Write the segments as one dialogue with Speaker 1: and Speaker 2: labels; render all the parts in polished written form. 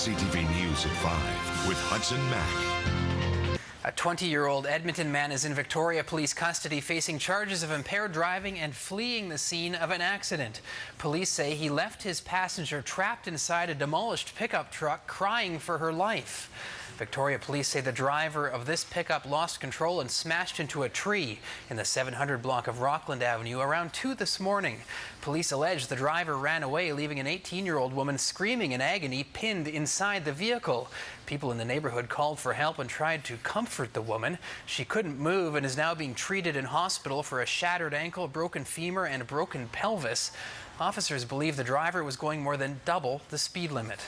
Speaker 1: CTV News at 5 with Hudson Mack.
Speaker 2: A 20-year-old Edmonton man is in Victoria Police custody facing charges of impaired driving and fleeing the scene of an accident. Police say he left his passenger trapped inside a demolished pickup truck crying for her life. Victoria Police say the driver of this pickup lost control and smashed into a tree in the 700 block of Rockland Avenue around 2 this morning. Police allege the driver ran away, leaving an 18-year-old woman screaming in agony pinned inside the vehicle. People in the neighborhood called for help and tried to comfort the woman. She couldn't move and is now being treated in hospital for a shattered ankle, broken femur, and a broken pelvis. Officers believe the driver was going more than double the speed limit.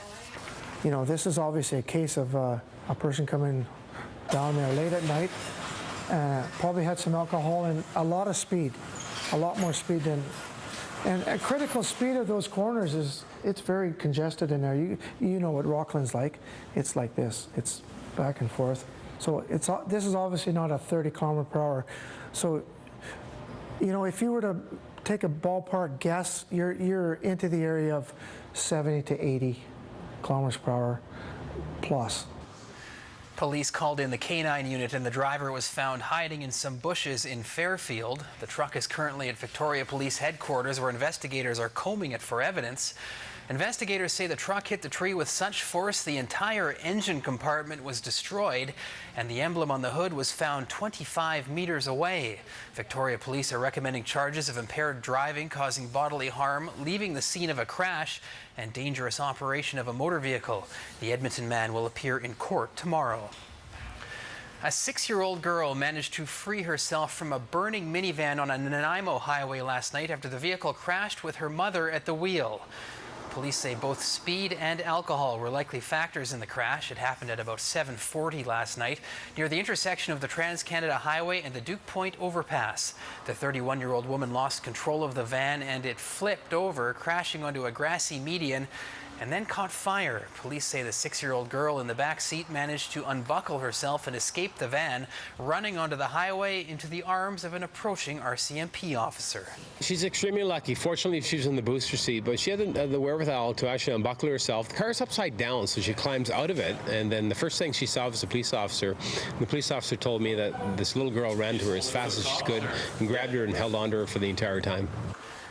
Speaker 3: You know, this is obviously a case of a person coming down there late at night, probably had some alcohol and a lot of speed, a lot more speed than, and a critical speed of those corners is, it's very congested in there. You know what Rockland's like. It's like this, it's back and forth. So this is obviously not a 30 kilometer per hour. So, you know, if you were to take a ballpark guess, you're into the area of 70 to 80 kilometers per hour plus.
Speaker 2: Police called in the K9 unit and the driver was found hiding in some bushes in Fairfield. The truck is currently at Victoria Police headquarters where investigators are combing it for evidence. Investigators say the truck hit the tree with such force the entire engine compartment was destroyed and the emblem on the hood was found 25 meters away. Victoria Police are recommending charges of impaired driving, causing bodily harm, leaving the scene of a crash, and dangerous operation of a motor vehicle. The Edmonton man will appear in court tomorrow. A 6-year-old girl managed to free herself from a burning minivan on a Nanaimo highway last night after the vehicle crashed with her mother at the wheel. Police say both speed and alcohol were likely factors in the crash. It happened at about 7:40 last night near the intersection of the Trans-Canada Highway and the Duke Point overpass. The 31-year-old woman lost control of the van and it flipped over, crashing onto a grassy median and then caught fire. Police say the 6-year-old girl in the back seat managed to unbuckle herself and escape the van, running onto the highway into the arms of an approaching RCMP officer.
Speaker 4: She's extremely lucky. Fortunately, she was in the booster seat, but she had the wherewithal to actually unbuckle herself. The car's upside down, so she climbs out of it, and then the first thing she saw was a police officer. The police officer told me that this little girl ran to her as fast as she could and grabbed her and held on to her for the entire time.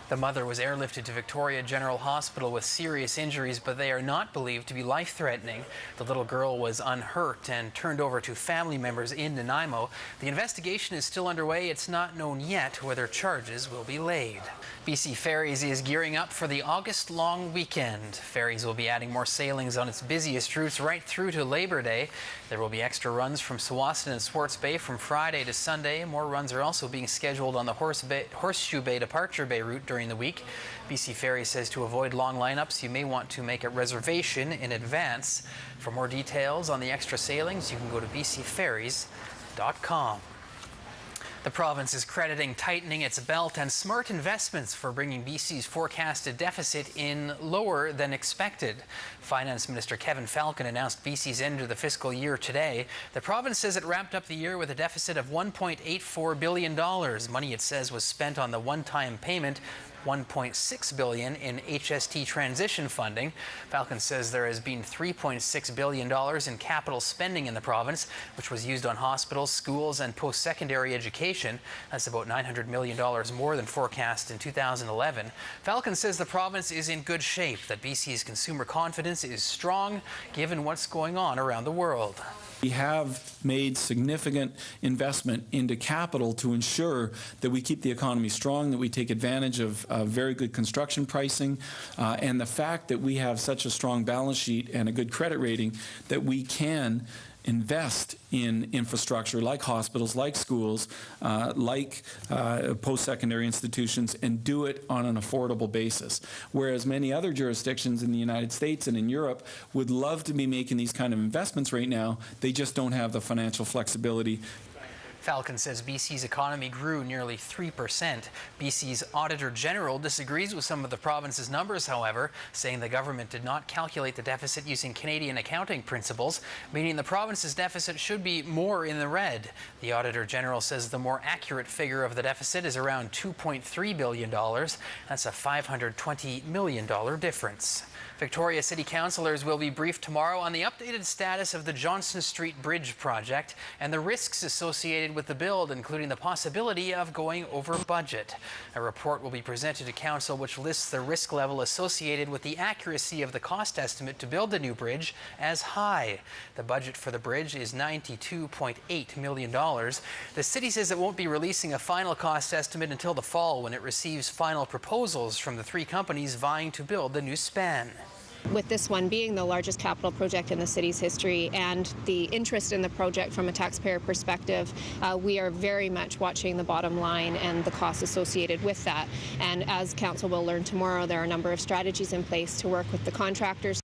Speaker 2: The mother was airlifted to Victoria General Hospital with serious injuries, but they are not believed to be life-threatening. The little girl was unhurt and turned over to family members in Nanaimo. The investigation is still underway. It's not known yet whether charges will be laid. BC Ferries is gearing up for the August long weekend. Ferries will be adding more sailings on its busiest routes right through to Labor Day. There will be extra runs from Tsawwassen and Swartz Bay from Friday to Sunday. More runs are also being scheduled on the Horseshoe Bay Departure Bay route during the week. BC Ferries says to avoid long lineups, you may want to make a reservation in advance. For more details on the extra sailings, you can go to bcferries.com. The province is crediting tightening its belt and smart investments for bringing BC's forecasted deficit in lower than expected. Finance Minister Kevin Falcon announced BC's end of the fiscal year today. The province says it wrapped up the year with a deficit of $1.84 billion. Money it says was spent on the one-time payment $1.6 billion in HST transition funding. Falcon says there has been $3.6 billion in capital spending in the province, which was used on hospitals, schools, and post-secondary education. That's about $900 million more than forecast in 2011. Falcon says the province is in good shape, that BC's consumer confidence is strong given what's going on around the world.
Speaker 5: We have made significant investment into capital to ensure that we keep the economy strong, that we take advantage of very good construction pricing, and the fact that we have such a strong balance sheet and a good credit rating that we can invest in infrastructure like hospitals, like schools, like post-secondary institutions, and do it on an affordable basis. Whereas many other jurisdictions in the United States and in Europe would love to be making these kind of investments right now, they just don't have the financial flexibility.
Speaker 2: Falcon says BC's economy grew nearly 3%. BC's Auditor General disagrees with some of the province's numbers, however, saying the government did not calculate the deficit using Canadian accounting principles, meaning the province's deficit should be more in the red. The Auditor General says the more accurate figure of the deficit is around $2.3 billion. That's a $520 million difference. Victoria City councillors will be briefed tomorrow on the updated status of the Johnson Street Bridge project and the risks associated with the build, including the possibility of going over budget. A report will be presented to council which lists the risk level associated with the accuracy of the cost estimate to build the new bridge as high. The budget for the bridge is $92.8 million. The city says it won't be releasing a final cost estimate until the fall, when it receives final proposals from the three companies vying to build the new span.
Speaker 6: With this one being the largest capital project in the city's history and the interest in the project from a taxpayer perspective, we are very much watching the bottom line and the costs associated with that. And as council will learn tomorrow, there are a number of strategies in place to work with the contractors.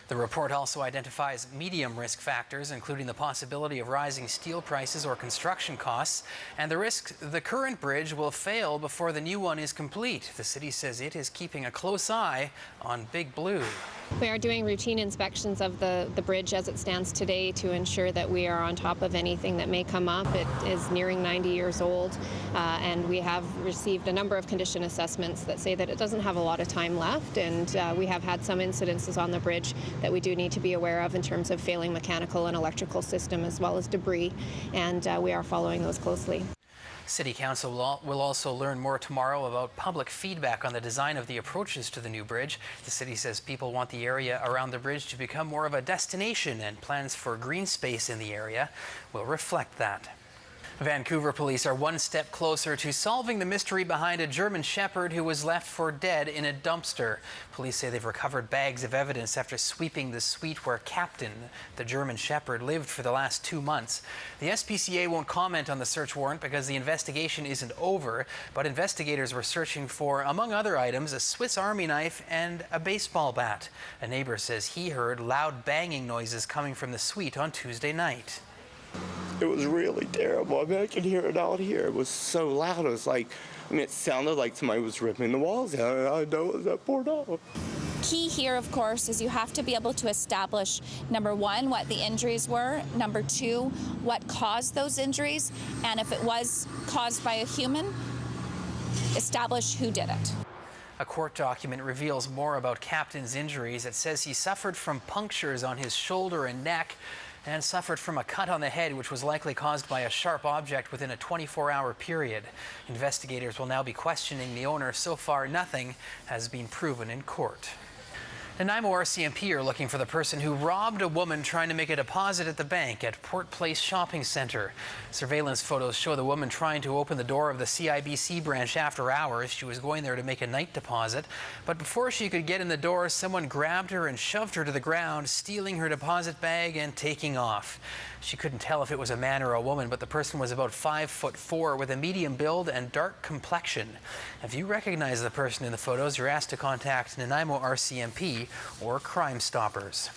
Speaker 2: The report also identifies medium risk factors, including the possibility of rising steel prices or construction costs, and the risk the current bridge will fail before the new one is complete. The city says it is keeping a close eye on Big Blue.
Speaker 6: We are doing routine inspections of the bridge as it stands today to ensure that we are on top of anything that may come up. It is nearing 90 years old, and we have received a number of condition assessments that say that it doesn't have a lot of time left, and we have had some incidences on the bridge that we do need to be aware of in terms of failing mechanical and electrical system as well as debris, and we are following those closely.
Speaker 2: City Council will also learn more tomorrow about public feedback on the design of the approaches to the new bridge. The city says people want the area around the bridge to become more of a destination, and plans for green space in the area will reflect that. Vancouver police are one step closer to solving the mystery behind a German Shepherd who was left for dead in a dumpster. Police say they've recovered bags of evidence after sweeping the suite where Captain, the German Shepherd, lived for the last 2 months. The SPCA won't comment on the search warrant because the investigation isn't over, but investigators were searching for, among other items, a Swiss Army knife and a baseball bat. A neighbor says he heard loud banging noises coming from the suite on Tuesday night.
Speaker 7: It was really terrible. I mean, I could hear it out here. It was so loud. It was like, I mean, it sounded like somebody was ripping the walls out. I know it was that poor dog.
Speaker 8: Key here, of course, is you have to be able to establish, number one, what the injuries were, number two, what caused those injuries, and if it was caused by a human, establish who did it.
Speaker 2: A court document reveals more about Captain's injuries. It says he suffered from punctures on his shoulder and neck and suffered from a cut on the head, which was likely caused by a sharp object within a 24-hour period. Investigators will now be questioning the owner. So far, nothing has been proven in court. Nanaimo RCMP are looking for the person who robbed a woman trying to make a deposit at the bank at Port Place Shopping Centre. Surveillance photos show the woman trying to open the door of the CIBC branch after hours. She was going there to make a night deposit, but before she could get in the door, someone grabbed her and shoved her to the ground, stealing her deposit bag and taking off. She couldn't tell if it was a man or a woman, but the person was about 5'4" with a medium build and dark complexion. If you recognize the person in the photos, you're asked to contact Nanaimo RCMP or Crime Stoppers.